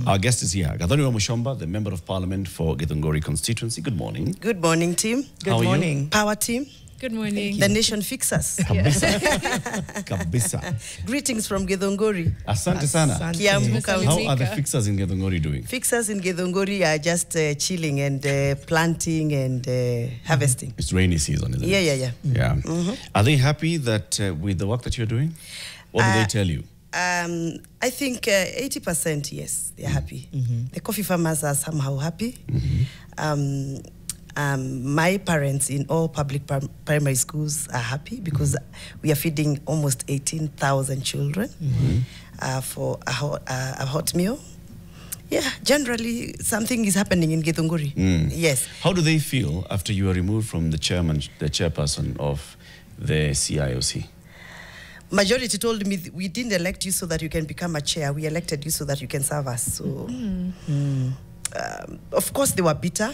Our guest is here, Gathoni Wamuchomba, the Member of Parliament for Githunguri constituency. Good morning. Good morning, team. Good morning. Power team. Good morning. The nation fixers. Kabisa. Kabisa. Greetings from Githunguri. Asante sana. Kiambu County. How are the fixers in Githunguri doing? Fixers in Githunguri are just chilling and planting and harvesting. It's rainy season, isn't it? Yeah. Are they happy that with the work that you're doing? What do they tell you? I think 80% yes, they're happy. The coffee farmers are somehow happy. My parents in all public primary schools are happy because we are feeding almost 18,000 children for a hot meal. Yeah, generally something is happening in Githunguri. Yes. How do they feel after you are removed from the chairperson of the CIOC? Majority told me we didn't elect you so that you can become a chair. We elected you so that you can serve us. So, of course, they were bitter.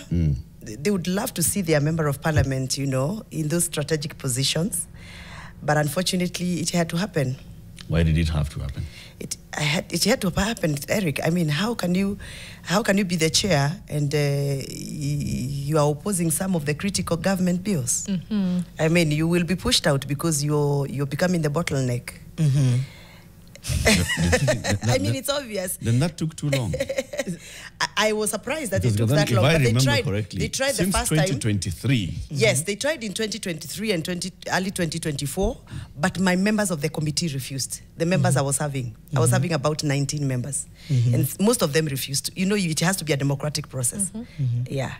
They would love to see their member of parliament, you know, in those strategic positions. But unfortunately, it had to happen. Why did it have to happen? It had to happen, Eric. I mean, how can you be the chair and you are opposing some of the critical government bills? I mean, you will be pushed out because you're becoming the bottleneck. I mean, it's obvious. Then that took too long. I was surprised that it took that long. But they tried the first time. Since 2023. Yes, they tried in 2023 and early 2024, but my members of the committee refused. The members I was having about 19 members, and most of them refused. You know, it has to be a democratic process. Yeah.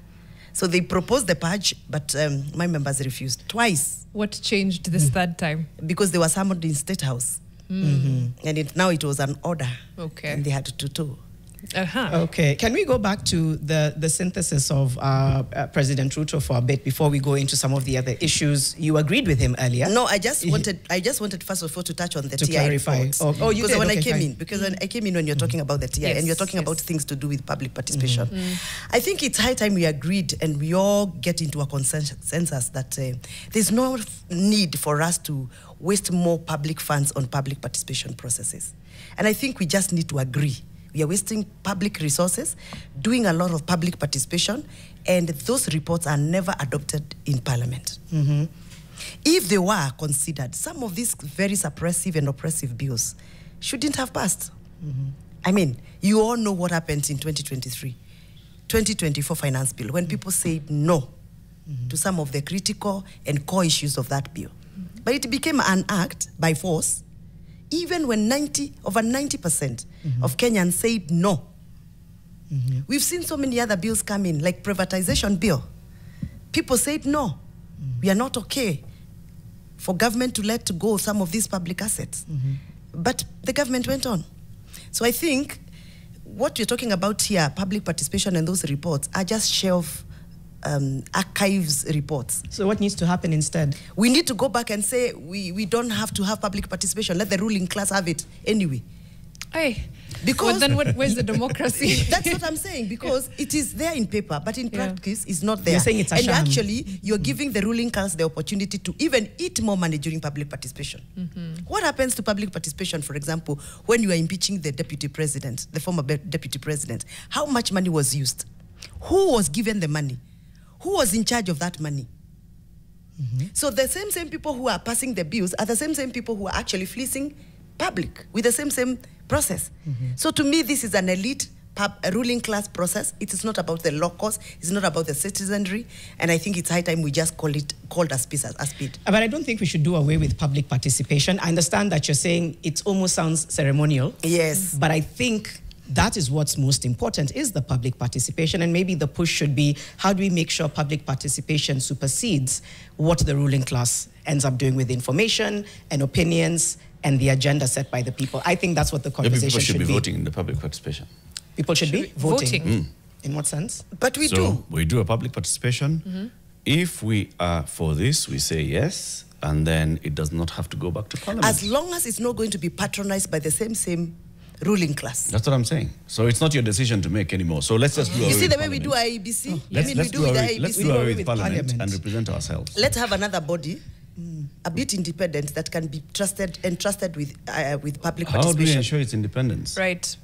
So they proposed the purge, but my members refused twice. What changed this third time? Because they were summoned in State House. And now it was an order. Okay. And they had to do. Okay. Can we go back to the synthesis of President Ruto for a bit before we go into some of the other issues? You agreed with him earlier. No, I just wanted first of all to touch on the TI clarify. reports. Oh, you did? When I came in when you're talking about the TI and you're talking about things to do with public participation, I think it's high time we agreed and we all get into a consensus that there's no need for us to waste more public funds on public participation processes. And I think we just need to agree. We are wasting public resources, doing a lot of public participation, and those reports are never adopted in Parliament. If they were considered, some of these very suppressive and oppressive bills shouldn't have passed. I mean, you all know what happened in 2023, 2024 finance bill, when people said no to some of the critical and core issues of that bill. But it became an act by force, even when over 90% of Kenyans said no. We've seen so many other bills come in, like privatization bill. People said no. We are not okay for government to let go some of these public assets. But the government went on. So I think what you're talking about here, public participation and those reports, are just shelf archives reports. So what needs to happen instead? We need to go back and say we don't have to have public participation. Let the ruling class have it anyway. Hey, because then where's the democracy? That's what I'm saying, because it is there in paper, but in practice it's not there. You're saying it's a sham. Actually, you're giving the ruling class the opportunity to even eat more money during public participation. What happens to public participation, for example, when you are impeaching the deputy president, the former deputy president? How much money was used? Who was given the money? Who was in charge of that money? So the same people who are passing the bills are the same people who are actually fleecing public with the same process. So to me, this is an elite ruling class process. It is not about the locals. It's not about the citizenry. And I think it's high time we just called a speed. But I don't think we should do away with public participation. I understand that you're saying it almost sounds ceremonial. Yes. But I think that is what's most important, is the public participation. And maybe the push should be, how do we make sure public participation supersedes what the ruling class ends up doing with information and opinions and the agenda set by the people? I think that's what the conversation should be. People should be voting in the public participation. People should be voting. In what sense? But we do. We do a public participation. If we are for this, we say yes, and then it does not have to go back to Parliament. As long as it's not going to be patronized by the same ruling class. That's what I'm saying. So it's not your decision to make anymore. So let's just do away with You see the way we do IEBC? Let's do away with Parliament and represent ourselves. Let's have another body a bit independent, that can be trusted and trusted with public How do we participation. ensure its independance? Right.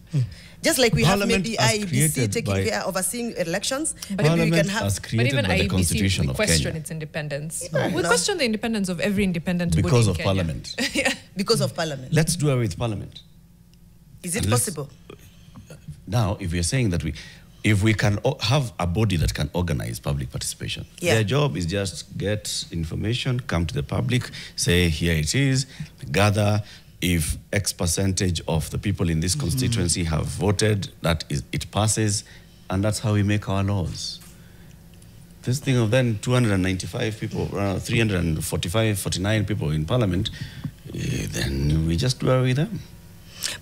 Just like we have Parliament maybe as IEBC created taking by- care overseeing elections, but maybe we Parliament can have. as But created even by the IEBC, Constitution we of question Kenya its independence. Yeah, We no. question the independence of every independent body because in of Kenya. Parliament. Yeah. Because of Parliament. Let's do away with Parliament. Is it And let's- possible? Now, if we're saying that if we can have a body that can organize public participation, Yeah. their job is just get information, come to the public, say, here it is, gather. If X percentage of the people in this constituency have voted, it passes, and that's how we make our laws. This thing of then 295 people, 345, 49 people in Parliament, then we just do away with them.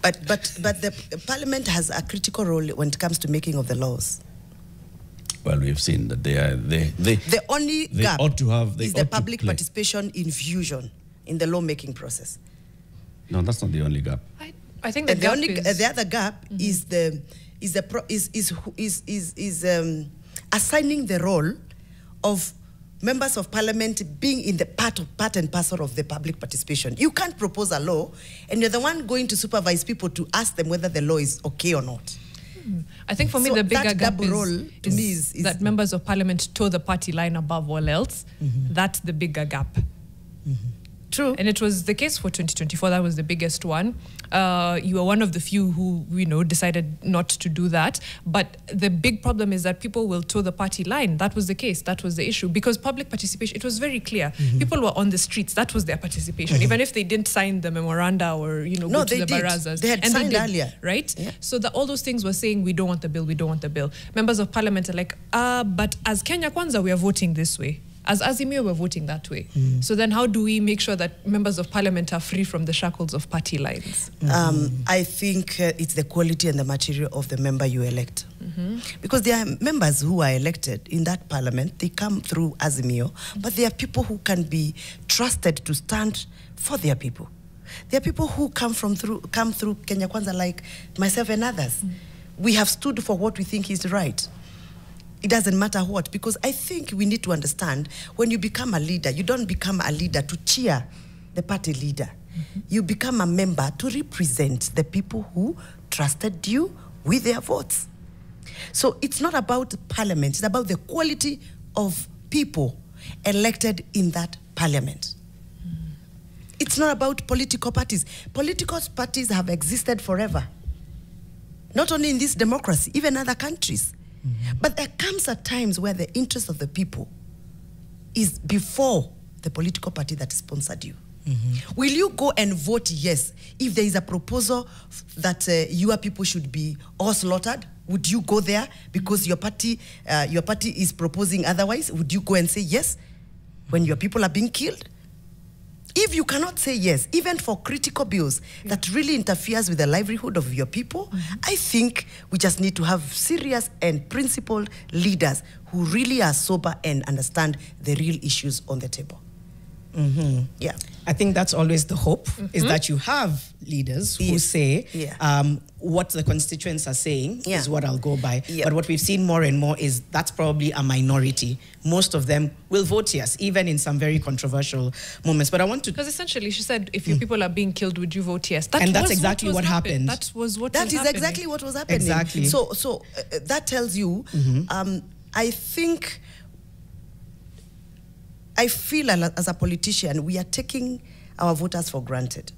But the Parliament has a critical role when it comes to making of the laws. Well, we've seen that The only they gap ought to have- they is ought the to public play. participation infusion in the lawmaking process. No, that's not the only gap. I think the And gap is... the other gap is assigning the role of members of parliament being in the part and parcel of the public participation. You can't propose a law and you're the one going to supervise people to ask them whether the law is okay or not. I think for me So the bigger that gap double role to me is that members of parliament toe the party line above all else. That's the bigger gap. True. And it was the case for 2024. That was the biggest one. You were one of the few who, decided not to do that. But the big problem is that people will toe the party line. That was the case. That was the issue. Because public participation, it was very clear. People were on the streets. That was their participation. Even if they didn't sign the memoranda or, go to they the did. barazas. They had and signed did, earlier. Right? Yeah. So all those things were saying, we don't want the bill, we don't want the bill. Members of parliament are like, but as Kenya Kwanza, we are voting this way. As Azimio, we're voting that way. So then how do we make sure that members of parliament are free from the shackles of party lines? I think it's the quality and the material of the member you elect. Because there are members who are elected in that parliament, they come through Azimio, but there are people who can be trusted to stand for their people. There are people who come through Kenya Kwanza like myself and others. We have stood for what we think is right. It doesn't matter what, because I think we need to understand when you become a leader, you don't become a leader to cheer the party leader. You become a member to represent the people who trusted you with their votes. So it's not about parliament, it's about the quality of people elected in that parliament. It's not about political parties. Political parties have existed forever. Not only in this democracy, even other countries. But there comes at times where the interest of the people is before the political party that sponsored you. Will you go and vote yes if there is a proposal that your people should be all slaughtered? Would you go there because your party is proposing otherwise? Would you go and say yes when your people are being killed? If you cannot say yes, even for critical bills that really interferes with the livelihood of your people, I think we just need to have serious and principled leaders who really are sober and understand the real issues on the table. Yeah. I think that's always the hope, is that you have leaders who say what the constituents are saying is what I'll go by. But what we've seen more and more is that's probably a minority. Most of them will vote yes, even in some very controversial moments. But I want to... Because essentially she said, if your people are being killed, would you vote yes? And that's exactly what happened. That was what That was is happening. exactly what was happening. Exactly. So that tells you, I think... I feel as a politician, we are taking our voters for granted.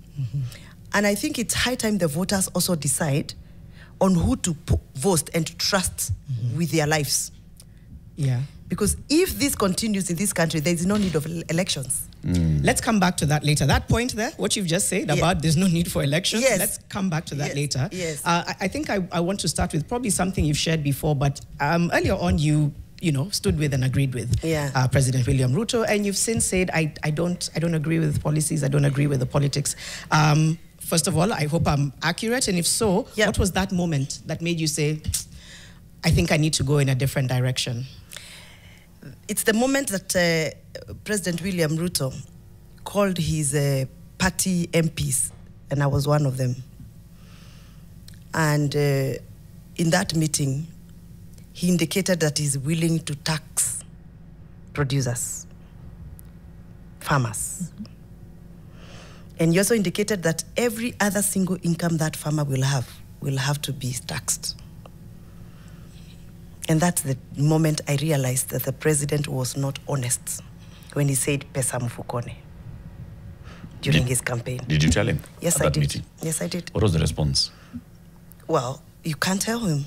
And I think it's high time the voters also decide on who to vote and to trust with their lives. Yeah. Because if this continues in this country, there is no need of elections. Let's come back to that later. That point there, what you've just said about there's no need for elections, let's come back to that later. Yes. I think I want to start with probably something you've shared before, but earlier on you stood with and agreed with President William Ruto, and you've since said, I don't agree with policies, I don't agree with the politics. First of all, I hope I'm accurate, and if so, what was that moment that made you say, I think I need to go in a different direction? It's the moment that President William Ruto called his party MPs, and I was one of them. And in that meeting, he indicated that he's willing to tax producers, farmers. And you also indicated that every other single income that farmer will have to be taxed. And that's the moment I realized that the president was not honest when he said pesa mfukone during his campaign. Did you tell him? Yes, at I that did. meeting? Yes, I did. What was the response? Well, you can't tell him.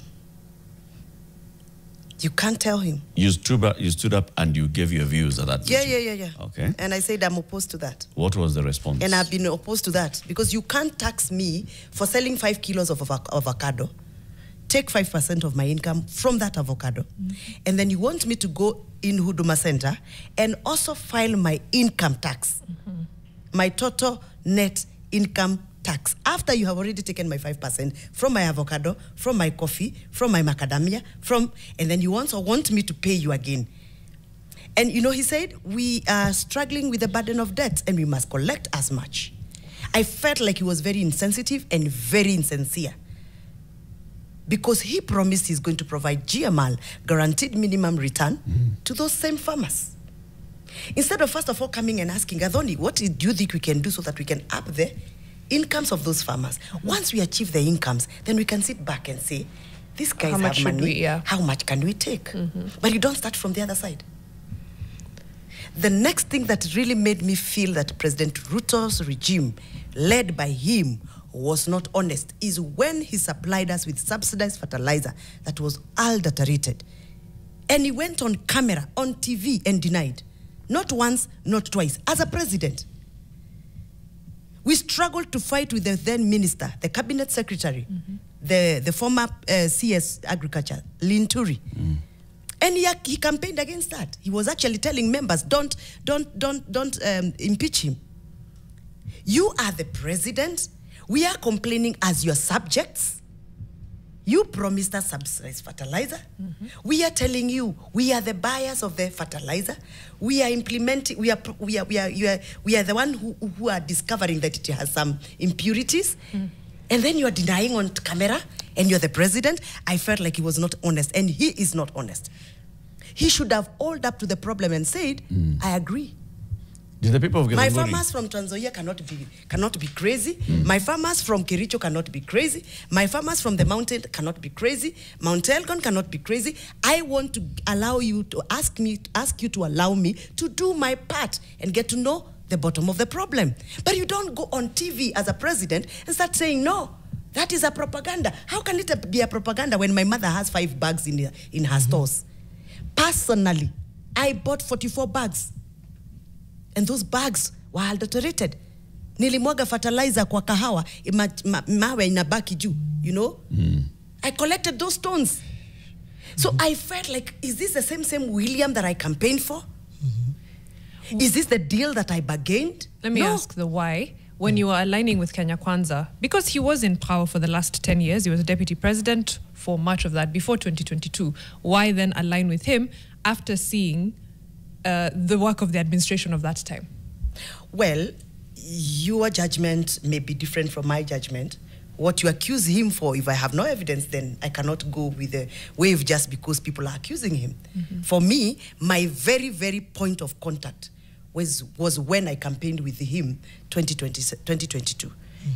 You can't tell him. You stood up and you gave your views at that meeting? Yeah. Okay. And I said I'm opposed to that. What was the response? And I've been opposed to that because you can't tax me for selling 5 kilos of avocado, take 5% of my income from that avocado, and then you want me to go in Huduma Center and also file my income tax, my total net income tax, after you have already taken my 5% from my avocado, from my coffee, from my macadamia, and then you also want me to pay you again. And you know, he said, we are struggling with the burden of debt and we must collect as much. I felt like he was very insensitive and very insincere because he promised he's going to provide GML, guaranteed minimum return, to those same farmers. Instead of first of all coming and asking, Gathoni, what do you think we can do so that we can up the incomes of those farmers? Once we achieve the incomes, then we can sit back and say, these guys have money, how much can we take? But you don't start from the other side. The next thing that really made me feel that President Ruto's regime, led by him, was not honest is when he supplied us with subsidized fertilizer that was adulterated. And he went on camera, on TV, and denied. Not once, not twice. As a president, we struggled to fight with the then minister, the cabinet secretary, the former CS Agriculture, Githunguri. And he campaigned against that. He was actually telling members, don't impeach him. You are the president. We are complaining as your subjects. You promised us subsidized fertilizer. We are telling you we are the buyers of the fertilizer. We are implementing. We are the one who are discovering that it has some impurities. And then you are denying on camera, and you're the president. I felt like he was not honest, and he is not honest. He should have owned up to the problem and said, I agree. Did the people of Githunguri... My farmers from Trans Nzoia cannot be crazy. My farmers from Kericho cannot be crazy. My farmers from the mountain cannot be crazy. Mount Elgon cannot be crazy. I want to allow you to ask you to allow me to do my part and get to know the bottom of the problem. But you don't go on TV as a president and start saying, no, that is a propaganda. How can it be a propaganda when my mother has 5 bags in her stores? Personally, I bought 44 bags. And those bags were adulterated. Nilimwaga fertilizer kwa kahawa, mawe inabaki juu, you know? I collected those stones. So I felt like, is this the same William that I campaigned for? Is this the deal that I bargained? Let me ask the why. When you were aligning with Kenya Kwanza, because he was in power for the last 10 years, he was a deputy president for much of that before 2022. Why then align with him after seeing the work of the administration of that time? Well, your judgment may be different from my judgment. What you accuse him for, if I have no evidence, then I cannot go with a wave just because people are accusing him. For me, my very, very point of contact was when I campaigned with him 2022.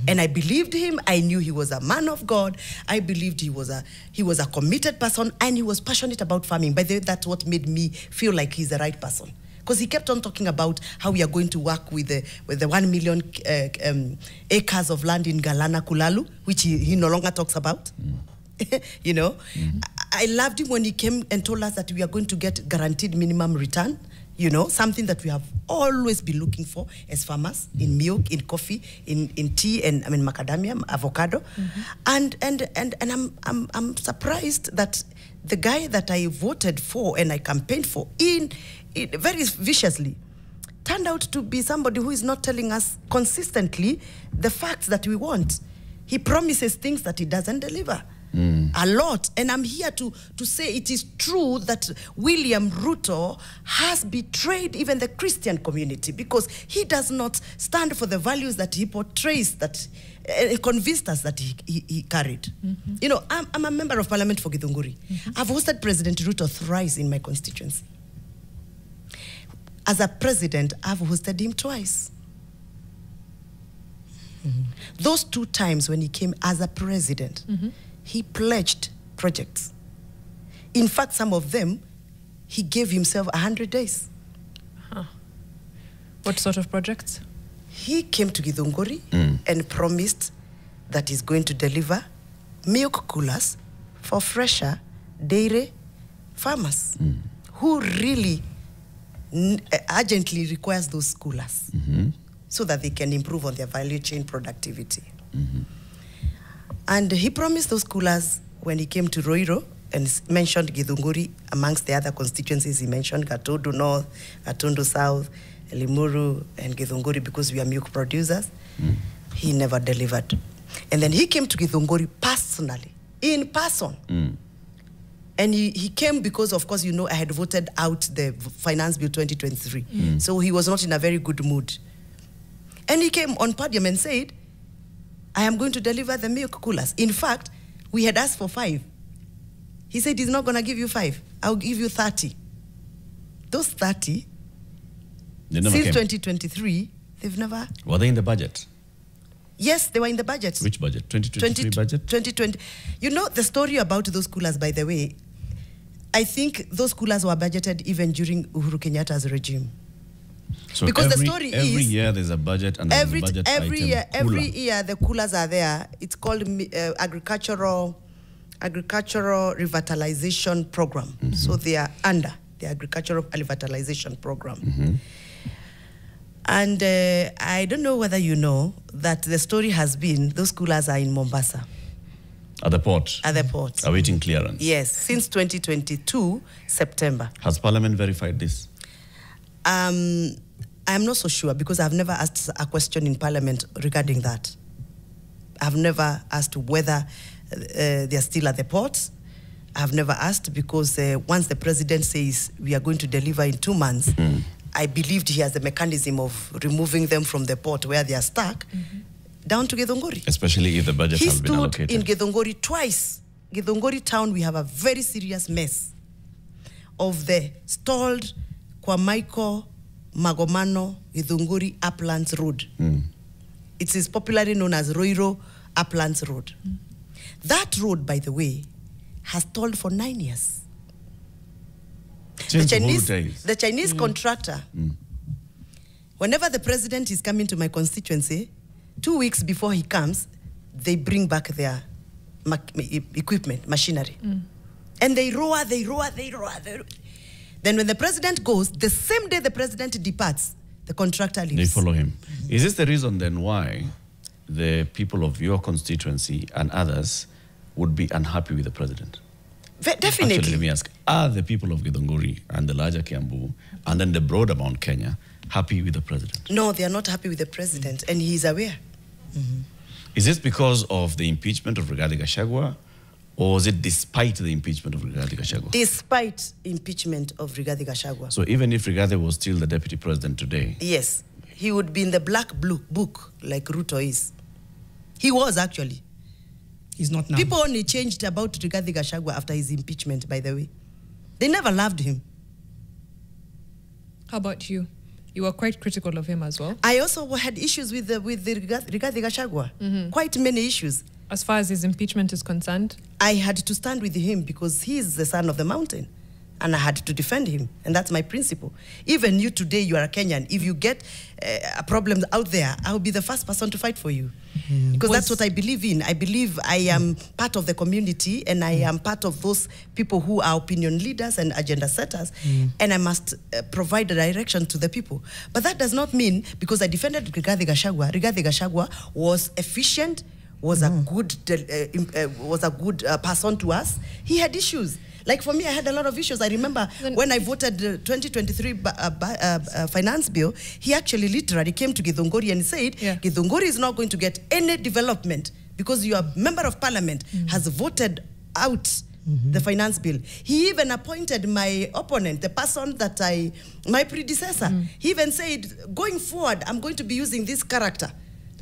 And I believed him. I knew he was a man of God. I believed he was a committed person, and he was passionate about farming. By the way, that's what made me feel like he's the right person. Because he kept on talking about how we are going to work with the 1 million acres of land in Galana Kulalu, which he no longer talks about. You know, I loved him when he came and told us that we are going to get guaranteed minimum return. You know, something that we have always been looking for as farmers, in milk, in coffee, in tea, and I mean macadamia, avocado. And I'm surprised that the guy that I voted for and I campaigned for very viciously turned out to be somebody who is not telling us consistently the facts that we want. He promises things that he doesn't deliver. A lot. And I'm here to say it is true that William Ruto has betrayed even the Christian community because he does not stand for the values that he portrays, that convinced us that he carried. You know, I'm a member of parliament for Githunguri. I've hosted President Ruto thrice in my constituency. As a president, I've hosted him twice. Those 2 times when he came as a president, he pledged projects. In fact, some of them, he gave himself 100 days. What sort of projects? He came to Githunguri and promised that he's going to deliver milk coolers for fresher dairy farmers who really urgently requires those coolers so that they can improve on their value chain productivity. And he promised those coolers when he came to Roiro and mentioned Githunguri amongst the other constituencies. He mentioned Gatundu North, Gatundu South, Limuru, and Githunguri because we are milk producers. He never delivered. And then he came to Githunguri personally, in person. And he came because, of course, you know, I had voted out the Finance Bill 2023. So he was not in a very good mood. And he came on podium and said, I am going to deliver the milk coolers. In fact, we had asked for 5. He said he's not going to give you 5. I'll give you 30. Those 30, since 2023, they've never... Were they in the budget? Yes, they were in the budget. Which budget? 2023 budget? 2020. You know the story about those coolers, by the way, I think those coolers were budgeted even during Uhuru Kenyatta's regime. So because every, the story every is... year there's a budget and there's a budget every item. Every year the coolers are there. It's called agricultural revitalization program. So they are under the agricultural revitalization program. And I don't know whether you know that the story has been those coolers are in Mombasa. At the port? At the port. Awaiting clearance? Yes, since 2022, September. Has Parliament verified this? I'm not so sure because I've never asked a question in Parliament regarding that. I've never asked whether they're still at the port. I've never asked because once the president says we are going to deliver in 2 months, I believed he has a mechanism of removing them from the port where they are stuck down to Githunguri. Especially if the budget has been allocated. He stood in Githunguri twice. Githunguri town, we have a very serious mess of the stalled Kwamaiko, Magomano, Githunguri Uplands Road. It is popularly known as Roiro Uplands Road. That road, by the way, has stalled for 9 years. The Chinese contractor, whenever the president is coming to my constituency, 2 weeks before he comes, they bring back their equipment, machinery. And they roar. Then when the president goes, the same day the president departs, the contractor leaves. They follow him. Is this the reason then why the people of your constituency and others would be unhappy with the president? Definitely. Actually, let me ask, are the people of Githunguri and the larger Kiambu and then the broader Mount Kenya happy with the president? No, they are not happy with the president, and he is aware. Is this because of the impeachment of Rigathi Gachagua, or is it despite the impeachment of Rigathi Gachagua? Despite impeachment of Rigathi Gachagua. So even if Rigathi was still the deputy president today? Yes, he would be in the black book like Ruto is. He was actually. He's not now. People only changed about Rigathi Gachagua after his impeachment, by the way. They never loved him. How about you? You were quite critical of him as well. I also had issues with Rigathi Gachagua. Quite many issues. As far as his impeachment is concerned? I had to stand with him because he is the son of the mountain. And I had to defend him. And that's my principle. Even you today, you are a Kenyan. If you get a problem out there, I will be the first person to fight for you. Because that's what I believe in. I believe I am part of the community and I am part of those people who are opinion leaders and agenda setters. And I must provide a direction to the people. But that does not mean, because I defended Rigathi Gachagua was efficient, was a good person to us. He had issues. Like for me, I had a lot of issues. I remember when I voted the 2023 finance bill, he actually literally came to Githunguri and said, Githunguri is not going to get any development because your member of parliament has voted out the finance bill. He even appointed my opponent, the person that my predecessor. He even said, going forward, I'm going to be using this character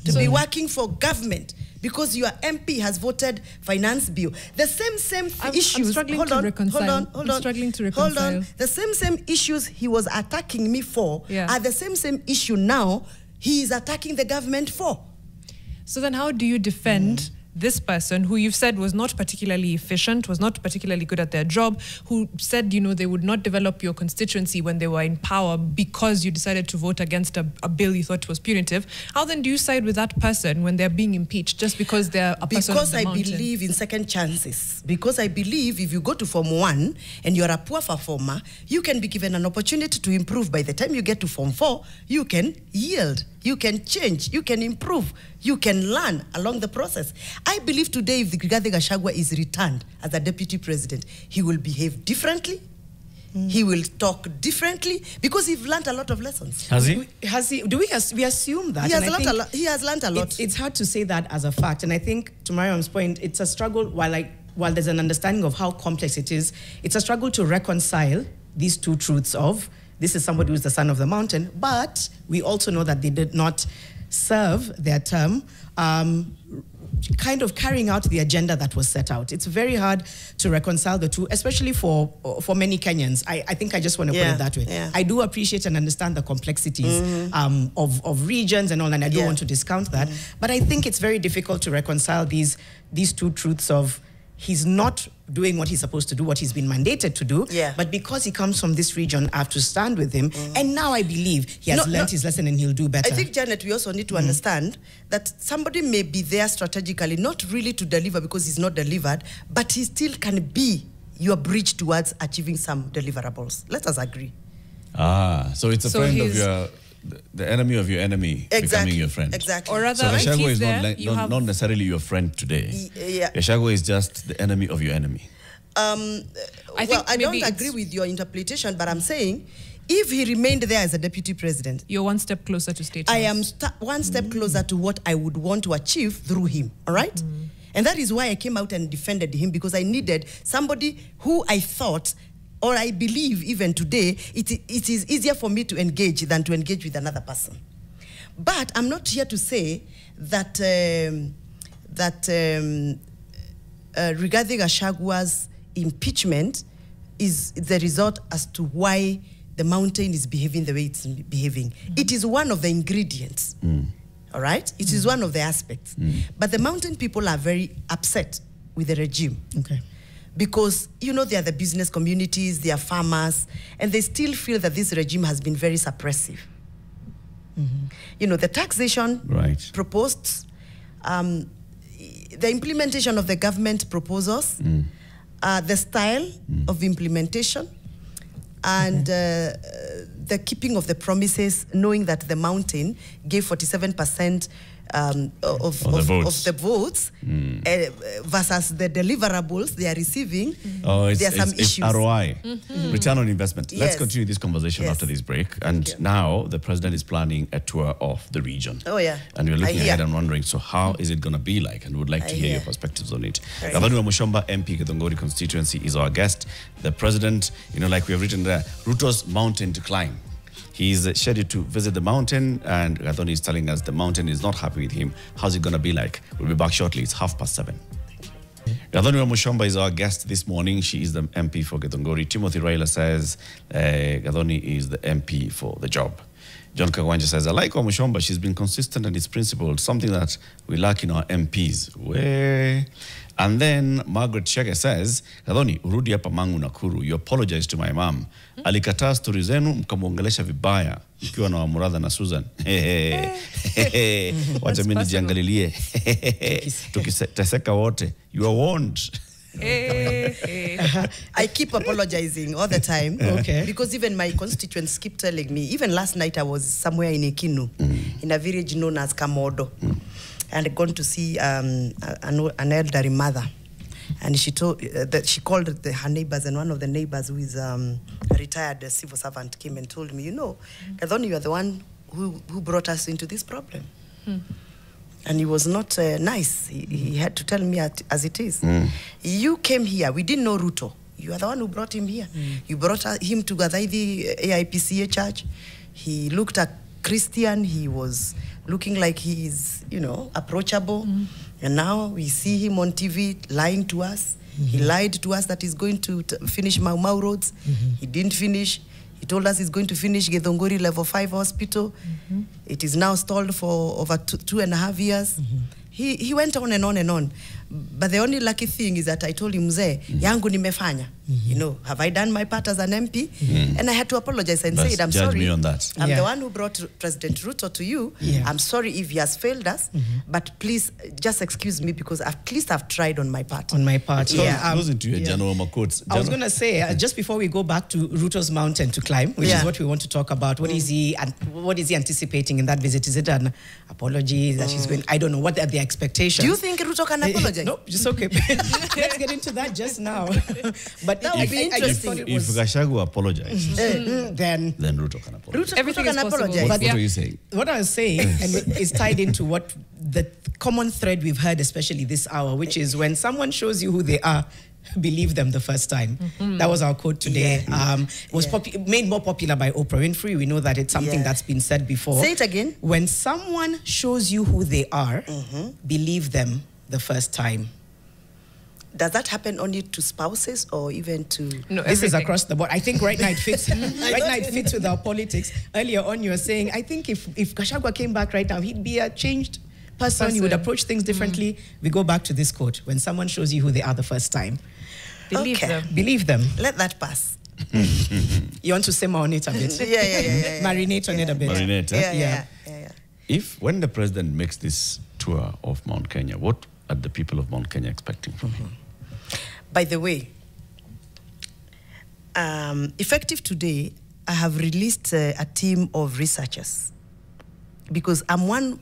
to be working for government. Because your MP has voted finance bill. The same issues. I'm struggling to reconcile. Hold on. The same issues he was attacking me for are the same issue now he is attacking the government for. So then how do you defend this person who you've said was not particularly efficient, was not particularly good at their job, who said, you know, they would not develop your constituency when they were in power because you decided to vote against a bill you thought was punitive? How then do you side with that person when they're being impeached just because they're a person of the mountain? Because I believe in second chances. Because I believe if you go to Form 1 and you're a poor performer, you can be given an opportunity to improve. By the time you get to Form 4, you can yield, you can change, you can improve, you can learn along the process. I believe today if Gathoni Gachagua is returned as a deputy president, he will behave differently. He will talk differently because he's learned a lot of lessons. Has he? Do we assume that? He has learned a lot. It's hard to say that as a fact. And I think, to Mariam's point, it's a struggle, while there's an understanding of how complex it is, it's a struggle to reconcile these two truths of, this is somebody who's the son of the mountain, but we also know that they did not serve their term, kind of carrying out the agenda that was set out. It's very hard to reconcile the two, especially for many Kenyans. I think I just want to put it that way. Yeah. I do appreciate and understand the complexities of regions and all, and I don't want to discount that. But I think it's very difficult to reconcile these two truths of, he's not doing what he's supposed to do, what he's been mandated to do. But because he comes from this region, I have to stand with him. And now I believe he has learned his lesson and he'll do better. I think, Janet, we also need to understand that somebody may be there strategically, not really to deliver because he's not delivered, but he still can be your bridge towards achieving some deliverables. Let us agree. So it's a friend of the enemy of your enemy becoming your friend. Exactly. Or rather, so Gachagua is not necessarily your friend today. Gachagua is just the enemy of your enemy. I don't agree with your interpretation, but I'm saying if he remained there as a deputy president, you're one step closer to state house. I am one step closer to what I would want to achieve through him. All right? And that is why I came out and defended him, because I needed somebody who I thought, or I believe even today, it is easier for me to engage than to engage with another person. But I'm not here to say that Gathoni Gachagua's impeachment is the result as to why the mountain is behaving the way it's behaving. It is one of the ingredients, all right? It is one of the aspects. But the mountain people are very upset with the regime. Okay. Because, you know, they are the business communities, they are farmers, and they still feel that this regime has been very suppressive. You know, the taxation proposed, the implementation of the government proposals, the style of implementation, and the keeping of the promises, knowing that the mountain gave 47% of the votes versus the deliverables they are receiving. There are some issues. ROI, return on investment. Let's continue this conversation after this break. And now the president is planning a tour of the region. And we're looking ahead and wondering, so how is it going to be like? And we'd like to hear your perspectives on it. Gathoni Wamuchomba, MP, Githunguri constituency, is our guest. The president, you know, like we have written there, Ruto's mountain to climb. He's scheduled to visit the mountain, and Gathoni is telling us the mountain is not happy with him. How's it going to be like? We'll be back shortly. It's 7:30. Gathoni Wamuchomba is our guest this morning. She is the MP for Githunguri. Timothy Raila says Gathoni is the MP for the job. John Kagwanja says, I like Wamuchomba. She's been consistent and is principled, something that we lack in our MPs. And then Margaret Chege says, Gathoni, urudi hapa Mangu Nakuru. You apologize to my mom. Alikataa stori zenu mkamwongelesha vibaya ikiwa na Wamuradha na Susan. Wacha mimi nijiangalilie. Tukiteseka wote. You are warned. I keep apologizing all the time. Because even my constituents keep telling me, even last night I was somewhere in Ekinu, in a village known as Kamodo. And I'd gone to see an elderly mother. And she told that she called her neighbors, and one of the neighbors, who is a retired civil servant, came and told me, you know, Gathoni, you are the one who brought us into this problem. And he was not nice. He had to tell me as it is. You came here. We didn't know Ruto. You are the one who brought him here. You brought him to Gathaithi AIPCA church. He looked at Christian. He was looking like he is, you know, approachable. And now we see him on TV lying to us. He lied to us that he's going to finish Mau Mau roads. He didn't finish. He told us he's going to finish Githunguri level 5 hospital. It is now stalled for over 2.5 years. He went on and on and on. But the only lucky thing is that I told him, Mzee, yangu nimefanya. You know, have I done my part as an MP? And I had to apologize and say, I'm sorry. Me on that. I'm the one who brought President Ruto to you. I'm sorry if he has failed us, but please just excuse me because at least I've tried on my part. On my part. So goes into your general quotes. I was going to say, just before we go back to Ruto's mountain to climb, which is what we want to talk about, what is he anticipating in that visit? Is it an apology that he's going? I don't know. What are the expectations? Do you think Ruto can apologize? No, just okay. Let's get into that just now. But that would be interesting. If Gachagua apologizes, then Ruto can apologize. Everything can is apologize. What are you saying? What I was saying, and is tied into what the common thread we've heard, especially this hour, which is when someone shows you who they are, believe them the first time. That was our quote today. It was made more popular by Oprah Winfrey. We know that it's something that's been said before. Say it again. When someone shows you who they are, believe them the first time. Does that happen only to spouses or even to... No, this is across the board. I think right now it fits. Right now it fits with our politics. Earlier on, you were saying, I think if Gachagua came back right now, he'd be a changed person. He would approach things differently. We go back to this quote: when someone shows you who they are the first time, Believe them. Believe them. Let that pass. You want to simmer on it a bit? Yeah. Marinate on it a bit. Marinate, Yeah. If when the president makes this tour of Mount Kenya, what are the people of Mount Kenya expecting from him? By the way, effective today, I have released a team of researchers because I'm one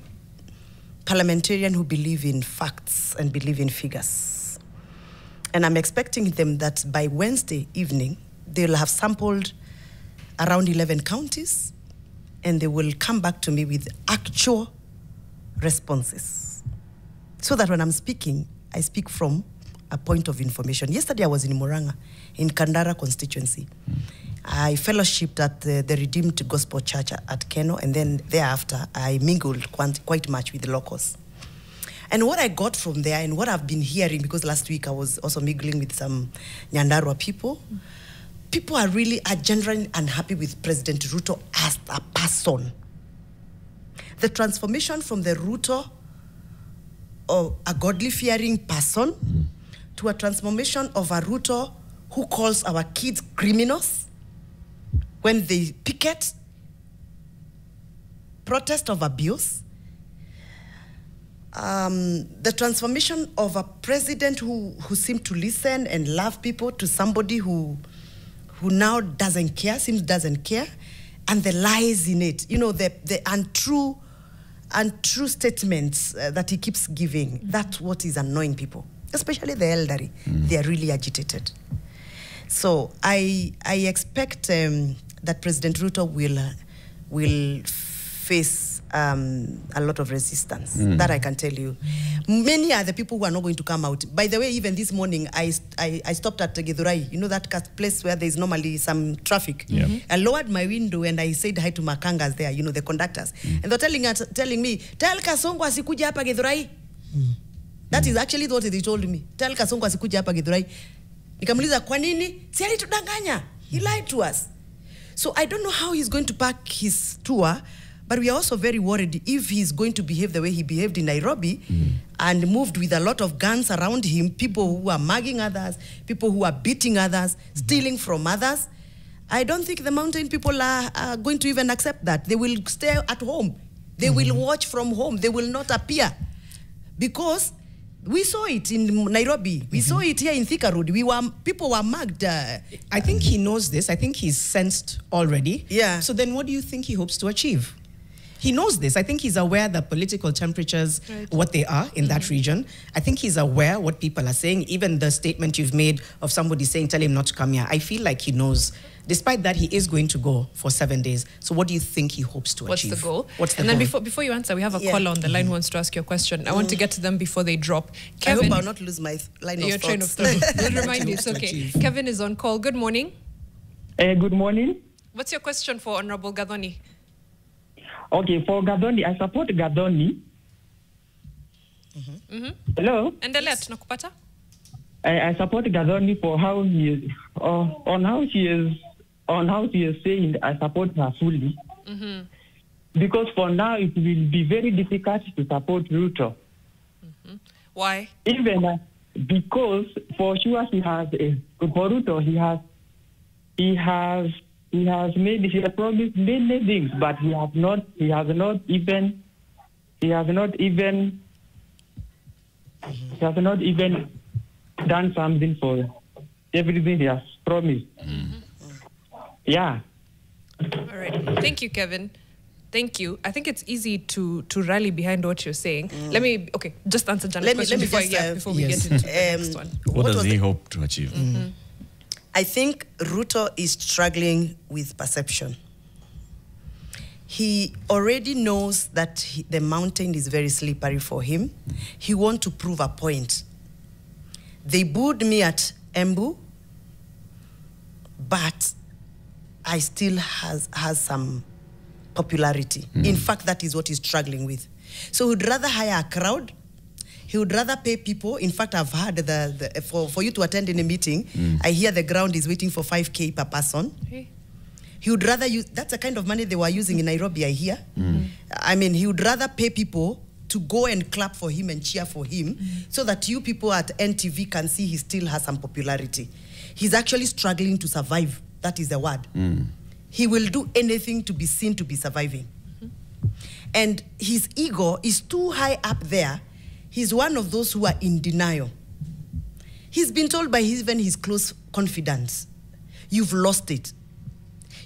parliamentarian who believe in facts and believe in figures. And I'm expecting them that by Wednesday evening, they'll have sampled around 11 counties and they will come back to me with actual responses. So that when I'm speaking, I speak from a point of information. Yesterday I was in Murang'a, in Kandara constituency. I fellowshipped at the Redeemed Gospel Church at Keno, and then thereafter I mingled quite much with the locals. And what I got from there and what I've been hearing, because last week I was also mingling with some Nyandarua people, people are genuinely unhappy with President Ruto as a person. The transformation from the Ruto of a godly-fearing person to a transformation of a Ruto who calls our kids criminals when they picket, protest of abuse. The transformation of a president who seemed to listen and love people to somebody who now doesn't care, and the lies in it. You know, the untrue statements that he keeps giving. That's what is annoying people, especially the elderly. They are really agitated. So I expect that President Ruto will face a lot of resistance. That I can tell you. Many are the people who are not going to come out. By the way, even this morning, I stopped at Githunguri. You know that place where there's normally some traffic. I lowered my window and I said hi to Makangas there, you know, the conductors. And they're telling me, tell Kasongo asikuja hapa Githunguri. That is actually what they told me. Tell Kasongo asikuja hapa Githunguri. Nikamuliza kwa nini? Si alitudanganya. He lied to us. So I don't know how he's going to pack his tour, but we are also very worried if he's going to behave the way he behaved in Nairobi and moved with a lot of guns around him, people who are mugging others, people who are beating others, stealing from others. I don't think the mountain people are going to even accept that. They will stay at home. They will watch from home. They will not appear. Because we saw it in Nairobi. We saw it here in Thika Road. People were mugged. I think he knows this. I think he's sensed already. Yeah. So then what do you think he hopes to achieve? He knows this. I think he's aware the political temperatures, what they are in that region. I think he's aware what people are saying. Even the statement you've made of somebody saying, tell him not to come here. I feel like he knows. Despite that, he is going to go for 7 days. So what do you think he hopes to achieve? What's the goal? What's the and goal? then before you answer, we have a caller on the line who wants to ask you a question. I want to get to them before they drop. Kevin, I hope I'll not lose my line of thoughts. train of thought. We'll remind you, it's okay. Kevin is on call. Good morning. Good morning. What's your question for Honorable Gathoni? Okay, for Gathoni, I support Gathoni. Hello? Endelea, tunakupata? I support Gathoni for how he is, on how she is on how she is saying I support her fully. Because for now it will be very difficult to support Ruto. Why? Even because for sure he has for Ruto he has promised many things, but he has not even done something for everything he has promised. Yeah. All right. Thank you, Kevin. Thank you. I think it's easy to rally behind what you're saying. Let me, just answer Janet's question before we get into the next one. What does he hope to achieve? I think Ruto is struggling with perception. He already knows that the mountain is very slippery for him. He wants to prove a point. They booed me at Embu, but I still has some popularity. In fact, that is what he's struggling with. So he'd rather hire a crowd. He would rather pay people. In fact, I've heard for you to attend in a meeting, I hear the ground is waiting for 5K per person. Okay. He would rather use, that's the kind of money they were using in Nairobi, I hear. I mean, he would rather pay people to go and clap for him and cheer for him so that you people at NTV can see he still has some popularity. He's actually struggling to survive. That is the word. He will do anything to be seen to be surviving. And his ego is too high up there. He's one of those who are in denial. He's been told by even his close confidants, you've lost it.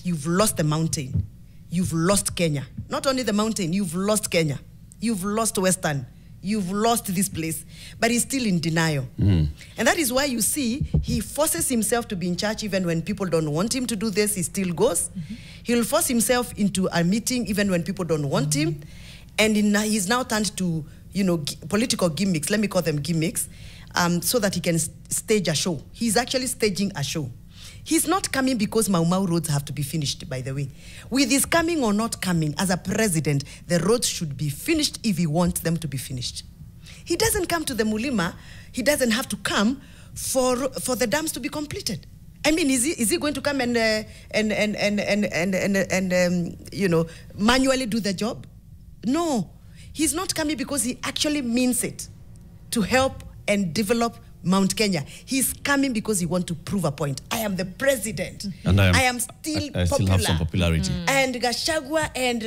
You've lost the mountain. You've lost Kenya. Not only the mountain, you've lost Kenya. You've lost Western. You've lost this place. But he's still in denial. And that is why you see he forces himself to be in church even when people don't want him to do this, he still goes. He'll force himself into a meeting even when people don't want him. And he's now turned to, political gimmicks, let me call them gimmicks, so that he can stage a show. He's actually staging a show. He's not coming because Mau Mau roads have to be finished, by the way. With his coming or not coming, as a president, the roads should be finished if he wants them to be finished. He doesn't come to the Mulima, he doesn't have to come for the dams to be completed. I mean, is he going to come and manually do the job? No. He's not coming because he actually means it to help and develop Mount Kenya. He's coming because he wants to prove a point. I am the president. And I am still popular. I still have some popularity. And Gachagua and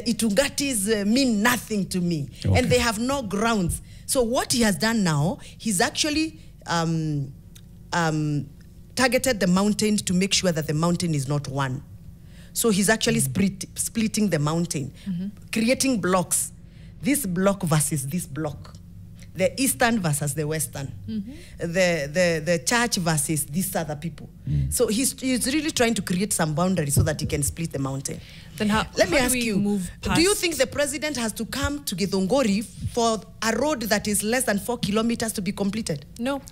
Itungatis mean nothing to me. Okay. And they have no grounds. So what he has done now, he's actually targeted the mountain to make sure that the mountain is not one. So he's actually splitting the mountain, creating blocks. This block versus this block. The Eastern versus the Western. The church versus these other people. So he's really trying to create some boundaries so that he can split the mountain. Then Let me ask you, do you think the president has to come to Githunguri for a road that is less than 4 kilometers to be completed? No.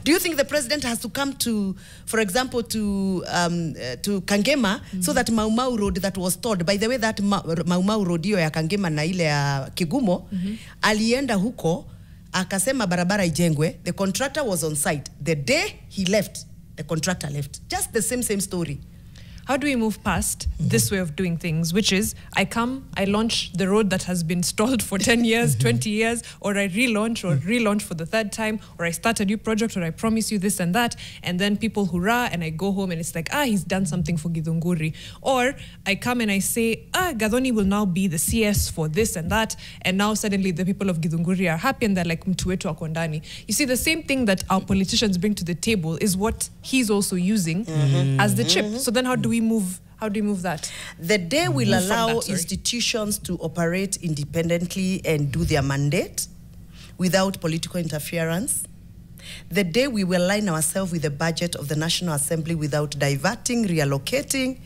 Do you think the president has to come to, for example, to Kangema so that Mau Mau road that was stalled? By the way, that Mau Mau road hiyo ya Kangema na ile ya Kigumo, alienda huko, akasema barabara ijengwe. The contractor was on site. The day he left, the contractor left. Just the same story. How do we move past this way of doing things, which is I launch the road that has been stalled for 10 years, 20 years, or I relaunch for the third time, or I start a new project, or I promise you this and that, and then people hurrah, and I go home and it's like, he's done something for Githunguri. Or I come and I say, Gathoni will now be the CS for this and that, and now suddenly the people of Githunguri are happy and they're like, mtu wetu ako ndani. You see, the same thing that our politicians bring to the table is what he's also using as the chip. So then how do we move that? The day will allow institutions to operate independently and do their mandate without political interference. The day we will align ourselves with the budget of the National Assembly without diverting, reallocating,